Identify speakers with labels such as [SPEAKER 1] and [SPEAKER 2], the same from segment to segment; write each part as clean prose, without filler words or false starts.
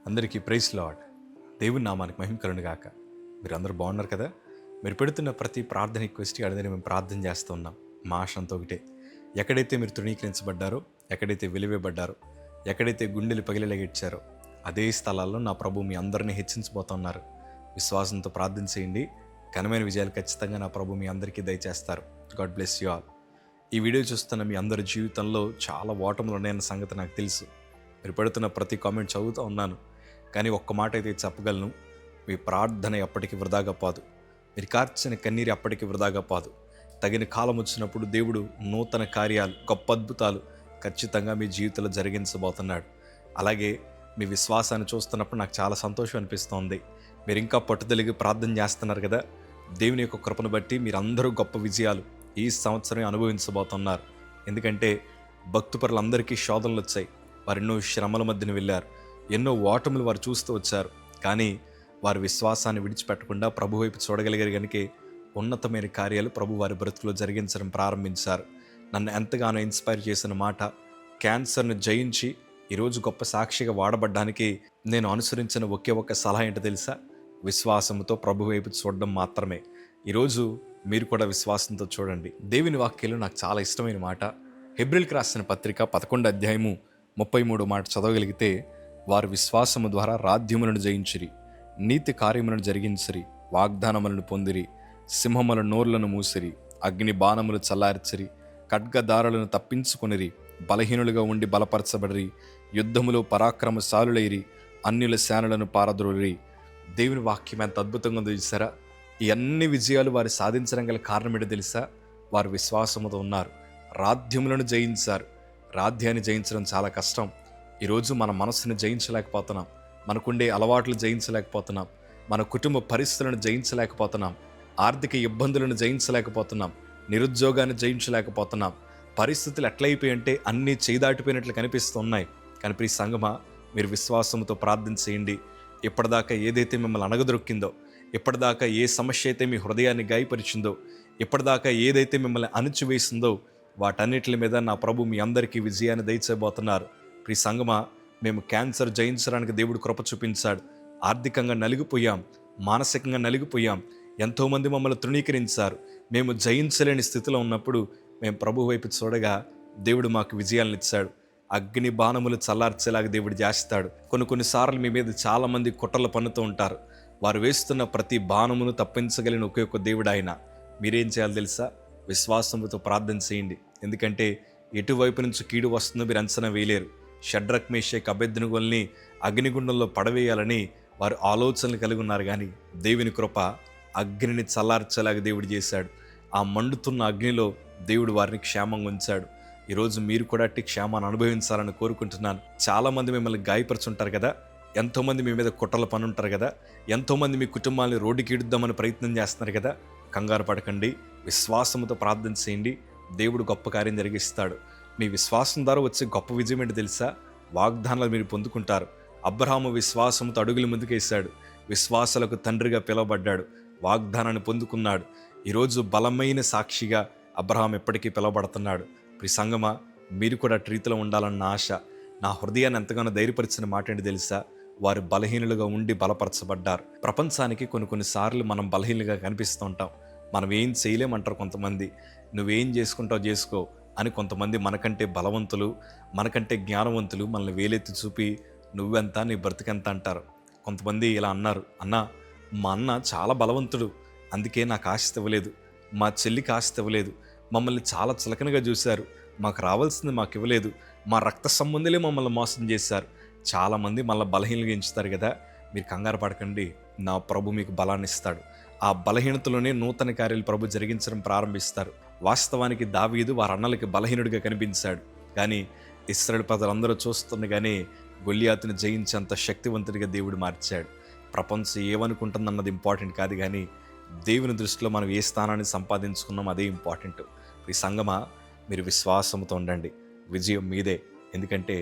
[SPEAKER 1] అందరికీ praise lord. దేవుని నామానికి మహిమ కలుగును గాక. మీరు అందరూ బాగున్నారు కదా? మీరు పెడుతున్న ప్రతి ప్రార్థన రిక్వెస్ట్ అడిగిన మేము ప్రార్థన చేస్తూ ఉన్నాం. మా ఆశ అంతా ఒకటే, ఎక్కడైతే మీరు తృణీకరించబడ్డారో, ఎక్కడైతే వెలివేయబడ్డారో, ఎక్కడైతే గుండెలు పగిలేలాగిచ్చారో అదే స్థలాల్లో నా ప్రభు మీ అందరినీ హెచ్చించబోతున్నారు. విశ్వాసంతో ప్రార్థన చేయండి. ఘనమైన విజయాలు ఖచ్చితంగా నా ప్రభు మీ అందరికీ దయచేస్తారు. God bless you all. ఈ వీడియో చూస్తున్న మీ అందరి జీవితంలో చాలా ఓటములు ఉన్నాయన్న సంగతి నాకు తెలుసు. మీరు పెడుతున్న ప్రతి కామెంట్ చదువుతూ ఉన్నాను. కానీ ఒక్క మాట అయితే చెప్పగలను, మీ ప్రార్థన ఎప్పటికీ వృధాగా పోదు. మీరు కార్చిన కన్నీరు ఎప్పటికీ వృధాగా పోదు. తగిన కాలం వచ్చినప్పుడు దేవుడు నూతన కార్యాలు, గొప్ప అద్భుతాలు ఖచ్చితంగా మీ జీవితంలో జరిగించబోతున్నాడు. అలాగే మీ విశ్వాసాన్ని చూస్తున్నప్పుడు నాకు చాలా సంతోషం అనిపిస్తోంది. మీరు ఇంకా పట్టుదలగా ప్రార్థన చేస్తున్నారు కదా. దేవుని యొక్క కృపను బట్టి మీరందరూ గొప్ప విజయాలు ఈ సంవత్సరం అనుభవించబోతున్నారు. ఎందుకంటే భక్తుపరులందరికీ శోధనలు వచ్చాయి. వారు ఎన్నో శ్రమల మధ్యన వెళ్ళారు. ఎన్నో ఓటములు వారు చూస్తూ వచ్చారు. కానీ వారి విశ్వాసాన్ని విడిచిపెట్టకుండా ప్రభు వైపు చూడగలిగారు. కనుక ఉన్నతమైన కార్యాలు ప్రభు వారి బ్రతుకులో జరిగించడం ప్రారంభించారు. నన్ను ఎంతగానో ఇన్స్పైర్ చేసిన మాట, క్యాన్సర్ను జయించి ఈరోజు గొప్ప సాక్షిగా వాడబడ్డానికి నేను అనుసరించిన ఒకే ఒక్క సలహా ఏంటో తెలుసా? విశ్వాసంతో ప్రభు వైపు చూడడం మాత్రమే. ఈరోజు మీరు కూడా విశ్వాసంతో చూడండి. దేవుని వాక్యంలో నాకు చాలా ఇష్టమైన మాట, హెబ్రీయులకు రాసిన పత్రిక 11వ అధ్యాయము 33వ మాట చదవగలిగితే, వారు విశ్వాసము ద్వారా రాజ్యములను జయించిరి, నీతి కార్యములను జరిగించిరి, వాగ్దానములను పొందిరి, సింహముల నోర్లను మూసిరి, అగ్ని బాణములు చల్లార్చిరి, ఖడ్గదారులను తప్పించుకొనిరి, బలహీనులుగా ఉండి బలపరచబడిరి, యుద్ధములో పరాక్రమశాలులైరి, అన్యుల సేనలను పారద్రోలిరి. దేవుని వాక్యం ఎంత అద్భుతంగా ఉందో చూసారా? ఈ అన్ని విజయాలు వారు సాధించడం గల కారణం ఏంటో తెలుసా? వారు విశ్వాసముతో ఉన్నారు. రాజ్యములను జయించారు. రాజ్యాన్ని జయించడం చాలా కష్టం. ఈరోజు మన మనస్సును జయించలేకపోతున్నాం. మనకుండే అలవాట్లు జయించలేకపోతున్నాం. మన కుటుంబ పరిస్థితులను జయించలేకపోతున్నాం. ఆర్థిక ఇబ్బందులను జయించలేకపోతున్నాం. నిరుద్యోగాన్ని జయించలేకపోతున్నాం. పరిస్థితులు ఎట్లయిపోయాయంటే అన్నీ చేదాటిపోయినట్లు కనిపిస్తున్నాయి. కానీ ప్రియ సంగమా, మీరు విశ్వాసంతో ప్రార్థన చేయండి. ఇప్పటిదాకా ఏదైతే మిమ్మల్ని అణగదొక్కిందో, ఇప్పటిదాకా ఏ సమస్య అయితే మీ హృదయాన్ని గాయపరిచిందో, ఇప్పటిదాకా ఏదైతే మిమ్మల్ని అణిచివేసిందో, వాటన్నిటి మీద నా ప్రభు మీ అందరికీ విజయాన్ని దయచేయబోతున్నారు. ప్రియ సంగమా, మేము క్యాన్సర్ జయించడానికి దేవుడు కృప చూపించాడు. ఆర్థికంగా నలిగిపోయాం, మానసికంగా నలిగిపోయాం. ఎంతోమంది మమ్మల్ని తృణీకరించారు. మేము జయించలేని స్థితిలో ఉన్నప్పుడు మేము ప్రభు వైపు చూడగా దేవుడు మాకు విజయాలను ఇచ్చాడు. అగ్ని బాణములు చల్లార్చేలాగా దేవుడు చేస్తాడు. కొన్నిసార్లు మీ మీద చాలామంది కుట్రలు పన్నుతూ ఉంటారు. వారు వేస్తున్న ప్రతి బాణమును తప్పించగలిగిన ఒకే ఒక్క దేవుడు ఆయన. మీరేం చేయాలి తెలుసా? విశ్వాసంతో ప్రార్థన చేయండి. ఎందుకంటే ఎటువైపు నుంచి కీడు వస్తుందో మీరు అంచనా వేయలేరు. షడ్రక్ మేషక్ అబేద్నెగోల్ని అగ్నిగుండంలో పడవేయాలని వారు ఆలోచనలు కలిగి ఉన్నారు. కానీ దేవుని కృప అగ్నిని చల్లార్చేలాగా దేవుడు చేశాడు. ఆ మండుతున్న అగ్నిలో దేవుడు వారిని క్షేమంగా ఉంచాడు. ఈరోజు మీరు కూడా అట్టి క్షేమాన్ని అనుభవించాలని కోరుకుంటున్నాను. చాలామంది మిమ్మల్ని గాయపరుచుంటారు కదా. ఎంతోమంది మీ మీద కుట్రలు పనుంటారు కదా. ఎంతోమంది మీ కుటుంబాన్ని రోడ్డుకి ఈడుద్దామని ప్రయత్నం చేస్తున్నారు కదా. కంగారు పడకండి. విశ్వాసంతో ప్రార్థన చేయండి. దేవుడు గొప్ప కార్యం జరిగిస్తాడు. మీ విశ్వాసం ద్వారా వచ్చే గొప్ప విజయం ఏంటి తెలుసా? వాగ్దానాలు మీరు పొందుకుంటారు. అబ్రహాము విశ్వాసంతో అడుగులు ముందుకేశాడు. విశ్వాసాలకు తండ్రిగా పిలువబడ్డాడు. వాగ్దానాన్ని పొందుకున్నాడు. ఈరోజు బలమైన సాక్షిగా అబ్రహాం ఎప్పటికీ పిలువబడుతున్నాడు. ప్రియ సంగమా, మీరు కూడా రీతిలో ఉండాలన్న ఆశ. నా హృదయాన్ని ఎంతగానో ధైర్యపరిచిన మాట ఏంటి తెలుసా? వారు బలహీనులుగా ఉండి బలపరచబడ్డారు. ప్రపంచానికి కొన్నిసార్లు మనం బలహీనులుగా కనిపిస్తూ ఉంటాం. మనం ఏం చేయలేమంటారు కొంతమంది. నువ్వేం చేసుకుంటావు చేసుకో అని కొంతమంది మనకంటే బలవంతులు, మనకంటే జ్ఞానవంతులు మనల్ని వేలెత్తి చూపి నువ్వెంత, నీ బ్రతికెంత అంటారు. కొంతమంది ఇలా అన్నారు, అన్నా మా అన్న చాలా బలవంతుడు, అందుకే నాకు ఆస్తి ఇవ్వలేదు, మా చెల్లికి ఆస్తి ఇవ్వలేదు, మమ్మల్ని చాలా చులకనగా చూశారు, మాకు రావాల్సింది మాకు ఇవ్వలేదు, మా రక్త సంబంధులే మమ్మల్ని మోసం చేశారు. చాలామంది మళ్ళీ బలహీనలుగా ఎంచుతారు కదా. మీరు కంగారు పడకండి. నా ప్రభు మీకు బలాన్ని ఇస్తాడు. ఆ బలహీనతలోనే నూతన కార్యాలు ప్రభు జరిగించడం ప్రారంభిస్తారు. వాస్తవానికి దావీదు వారి అన్నలకి బలహీనుడిగా కనిపించాడు. కానీ ఇశ్రాయేలు ప్రజలందరూ చూస్తుండగానే గొల్లియాతుని జయించేంత శక్తివంతుడిగా దేవుడు మార్చాడు. ప్రపంచం ఏమనుకుంటుందన్నది ఇంపార్టెంట్ కాదు, కానీ దేవుని దృష్టిలో మనం ఏ స్థానాన్ని సంపాదించుకున్నాం అదే ఇంపార్టెంట్. ఈ సంగమా, మీరు విశ్వాసంతో ఉండండి. విజయం మీదే. ఎందుకంటే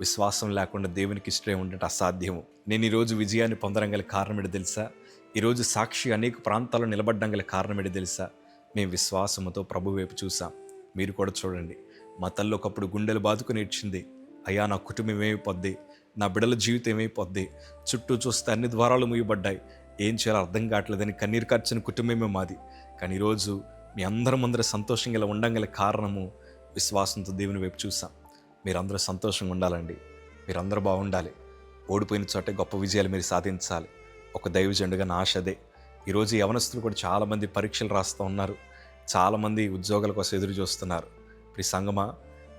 [SPEAKER 1] విశ్వాసం లేకుండా దేవునికి ఇష్టమే ఉండటం అసాధ్యము. నేను ఈరోజు విజయాన్ని పొందడం గల కారణం ఏంటి తెలుసా? ఈరోజు సాక్షి అనేక ప్రాంతాల్లో నిలబడ్డం గల కారణం ఏంటి తెలుసా? మేము విశ్వాసముతో ప్రభు వైపు చూసాం. మీరు కూడా చూడండి. మా తల్లి ఒకప్పుడు గుండెలు బాదుకుని ఏడ్చింది, అయ్యా నా కుటుంబం ఏమైపోద్ది, నా బిడ్డల జీవితం ఏమైపోద్ది, చుట్టూ చూస్తే అన్ని ద్వారాలు మూయబడ్డాయి, ఏం చేయాలో అర్థం కావట్లేదని కన్నీరు కార్చిన కుటుంబమే మాది. కానీ ఈరోజు మీ అందరి ముందర సంతోషంగా ఇలా ఉండంగల కారణము విశ్వాసంతో దేవుని వైపు చూసాం. మీరందరూ సంతోషంగా ఉండాలండి, మీరందరూ బాగుండాలి. ఓడిపోయిన చోటే గొప్ప విజయాలు మీరు సాధించాలి. ఒక దైవజనుడిగా నా ఆశ అదే. ఈరోజు యవనస్తులు కూడా చాలామంది పరీక్షలు రాస్తూ ఉన్నారు, చాలామంది ఉద్యోగాల కోసం ఎదురు చూస్తున్నారు. ఈ సంగమా,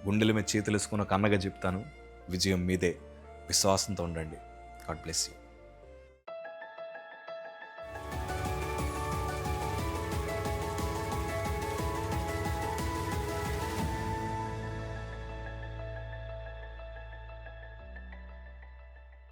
[SPEAKER 1] గుండెల మీద చేతులు వేసుకుని ఒక అన్నగా చెప్తాను, విజయం మీదే. విశ్వాసంతో ఉండండి. God bless you.